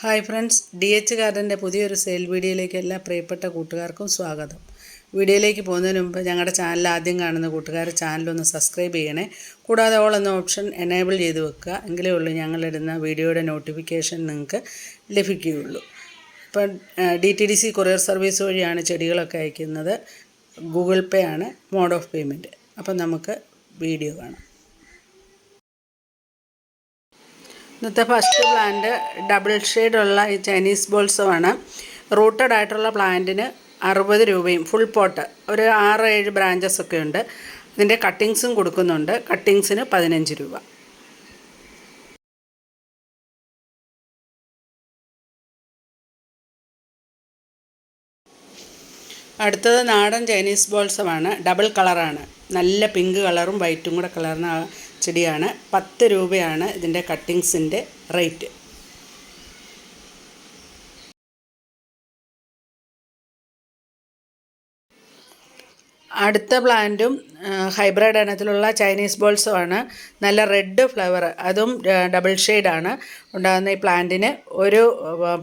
Hi friends, DH ഗാർഡൻ്റെ പുതിയൊരു sale വീഡിയോയിലേക്ക് എല്ലാ പ്രിയപ്പെട്ട കൂട്ടുകാർക്കും സ്വാഗതം. വീഡിയോയിലേക്ക് പോകുന്നതിന് മുമ്പ് ഞങ്ങളുടെ ചാനൽ ആദ്യം കാണുന്ന കൂട്ടുകാർ ചാനലൊന്ന് സബ്സ്ക്രൈബ് ചെയ്യണേ. കൂടാതെ ഓൾ എന്ന ഓപ്ഷൻ എനേബിൾ ചെയ്ത് വെക്കുക. എങ്കിലേ ഉള്ളൂ ഞങ്ങളിടുന്ന വീഡിയോയുടെ നോട്ടിഫിക്കേഷൻ നിങ്ങൾക്ക് ലഭിക്കുകയുള്ളൂ. ഇപ്പം DTDC കൊറിയർ സർവീസ് വഴിയാണ് ചെടികളൊക്കെ അയക്കുന്നത്. ഗൂഗിൾ പേ ആണ് മോഡ് ഓഫ് പേയ്മെൻറ്റ്. അപ്പം നമുക്ക് വീഡിയോ കാണാം. ഇന്നത്തെ ഫസ്റ്റ് പ്ലാന്റ് ഡബിൾ ഷെയ്ഡുള്ള ഈ ചൈനീസ് ബോൾസമാണ്. റൂട്ടഡ് ആയിട്ടുള്ള പ്ലാന്റിന് 60 രൂപയും ഫുൾ പോട്ട് ഒരു 6-7 ബ്രാഞ്ചസ് ഒക്കെ ഉണ്ട്. ഇതിൻ്റെ കട്ടിങ്സും കൊടുക്കുന്നുണ്ട്. കട്ടിങ്സിന് 15 രൂപ. അടുത്തത് നാടൻ ചൈനീസ് ബോൾസമാണ്. ഡബിൾ കളറാണ്. നല്ല പിങ്ക് കളറും വൈറ്റും കൂടെ കലർന്ന ചെടിയാണ്. 10 രൂപയാണ് ഇതിൻ്റെ കട്ടിങ്സിൻ്റെ റേറ്റ്. അടുത്ത പ്ലാന്റും ഹൈബ്രിഡ് ഇനത്തിലുള്ള ചൈനീസ് ബോൾസുമാണ്. നല്ല റെഡ് ഫ്ലവർ, അതും ഡബിൾ ഷെയ്ഡാണ് ഉണ്ടാകുന്ന ഈ പ്ലാന്റിന്. ഒരു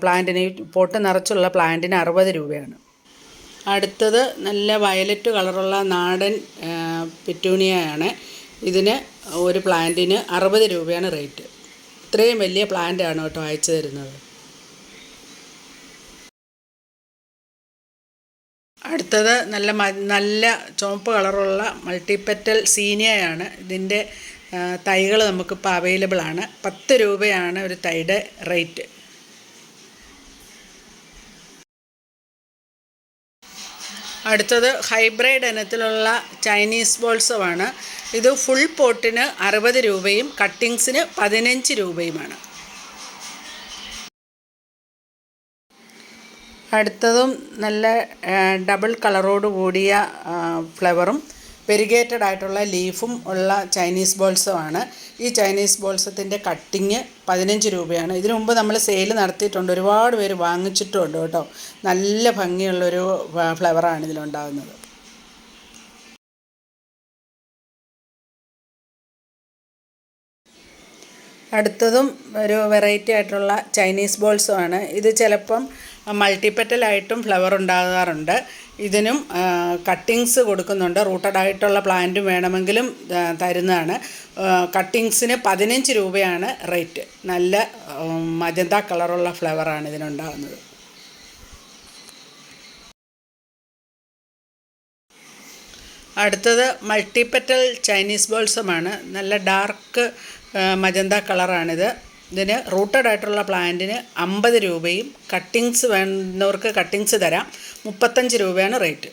പ്ലാന്റിന് ഈ പോട്ട് നിറച്ചുള്ള പ്ലാന്റിന് 60 രൂപയാണ്. അടുത്തത് നല്ല വയലറ്റ് കളറുള്ള നാടൻ പെറ്റൂണിയയാണ്. ഇതിന് ഒരു പ്ലാന്റിന് 60 രൂപയാണ് റേറ്റ്. ഇത്രയും വലിയ പ്ലാന്റാണ് കേട്ടോ അയച്ചു തരുന്നത്. അടുത്തത് നല്ല ചുവപ്പ് കളറുള്ള മൾട്ടിപ്പെറ്റൽ സീനിയയാണ്. ഇതിൻ്റെ തൈകൾ നമുക്കിപ്പോൾ അവൈലബിൾ ആണ്. 10 രൂപയാണ് ഒരു തൈയുടെ റേറ്റ്. അടുത്തത് ഹൈബ്രിഡ് ഇനത്തിലുള്ള ചൈനീസ് ബോൾസമാണ്. ഇത് ഫുൾ പോട്ടിന് 60 രൂപയും കട്ടിങ്സിന് 15 രൂപയുമാണ്. അടുത്തതും നല്ല ഡബിൾ കളറോട് കൂടിയ ഫ്ലവറും വെരിഗേറ്റഡ് ആയിട്ടുള്ള ലീഫും ഉള്ള ചൈനീസ് ബോൾസമാണ്. ഈ ചൈനീസ് ബോൾസത്തിൻ്റെ കട്ടിങ് 15 രൂപയാണ്. ഇതിനു മുമ്പ് നമ്മൾ സെയിൽ നടത്തിയിട്ടുണ്ട്. ഒരുപാട് പേര് വാങ്ങിച്ചിട്ടുമുണ്ട് കേട്ടോ. നല്ല ഭംഗിയുള്ളൊരു ഫ്ലവറാണ് ഇതിലുണ്ടാകുന്നത്. അടുത്തതും ഒരു വെറൈറ്റി ആയിട്ടുള്ള ചൈനീസ് ബോൾസുമാണ്. ഇത് ചിലപ്പം മൾട്ടിപ്പെറ്റലായിട്ടും ഫ്ലവർ ഉണ്ടാകാറുണ്ട്. ഇതിനും കട്ടിങ്സ് കൊടുക്കുന്നുണ്ട്. റൂട്ടഡ് ആയിട്ടുള്ള പ്ലാന്റും വേണമെങ്കിലും തരുന്നതാണ്. കട്ടിങ്സിന് 15 രൂപയാണ് റേറ്റ്. നല്ല മജന്ത കളറുള്ള ഫ്ലവറാണ് ഇതിനുണ്ടാകുന്നത്. അടുത്തത് മൾട്ടിപ്പെറ്റൽ ചൈനീസ് ബോൾസമാണ്. നല്ല ഡാർക്ക് മജന്ത കളറാണിത്. ഇതിന് റൂട്ടഡ് ആയിട്ടുള്ള പ്ലാന്റിന് 50 രൂപയും കട്ടിങ്സ് വേണ്ടവർക്ക് കട്ടിങ്സ് തരാം. 35 രൂപയാണ് റേറ്റ്.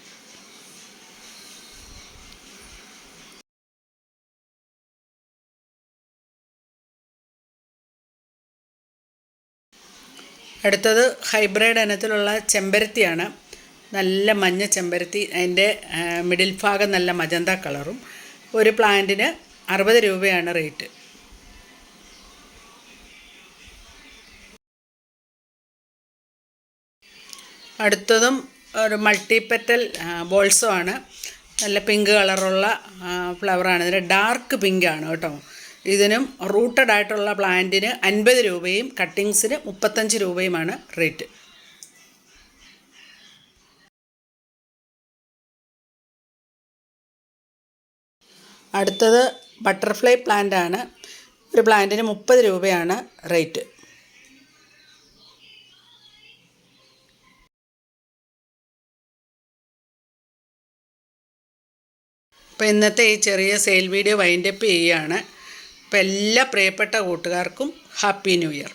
അടുത്തത് ഹൈബ്രിഡ് ഇനത്തിലുള്ള ചെമ്പരത്തിയാണ്. നല്ല മഞ്ഞ ചെമ്പരത്തി. അതിൻ്റെ മിഡിൽ ഭാഗം നല്ല മജന്ത കളറും. ഒരു പ്ലാന്റിന് 60 രൂപയാണ് റേറ്റ്. അടുത്തതും ഒരു മൾട്ടിപ്പെറ്റൽ ബോൾസുമാണ്. നല്ല പിങ്ക് കളറുള്ള ഫ്ലവറാണ്. ഇതിന് ഡാർക്ക് പിങ്കാണ് കേട്ടോ. ഇതിനും റൂട്ടഡ് ആയിട്ടുള്ള പ്ലാന്റിന് 50 രൂപയും കട്ടിങ്സിന് 35 രൂപയുമാണ് റേറ്റ്. അടുത്തത് ബട്ടർഫ്ലൈ പ്ലാന്റാണ്. ഒരു പ്ലാന്റിന് 30 രൂപയാണ് റേറ്റ്. അപ്പോൾ ഇന്നത്തെ ഈ ചെറിയ സെയിൽ വീഡിയോ വൈൻഡപ്പ് ചെയ്യുകയാണ്. അപ്പോൾ എല്ലാ പ്രിയപ്പെട്ട കൂട്ടുകാർക്കും ഹാപ്പി ന്യൂ ഇയർ.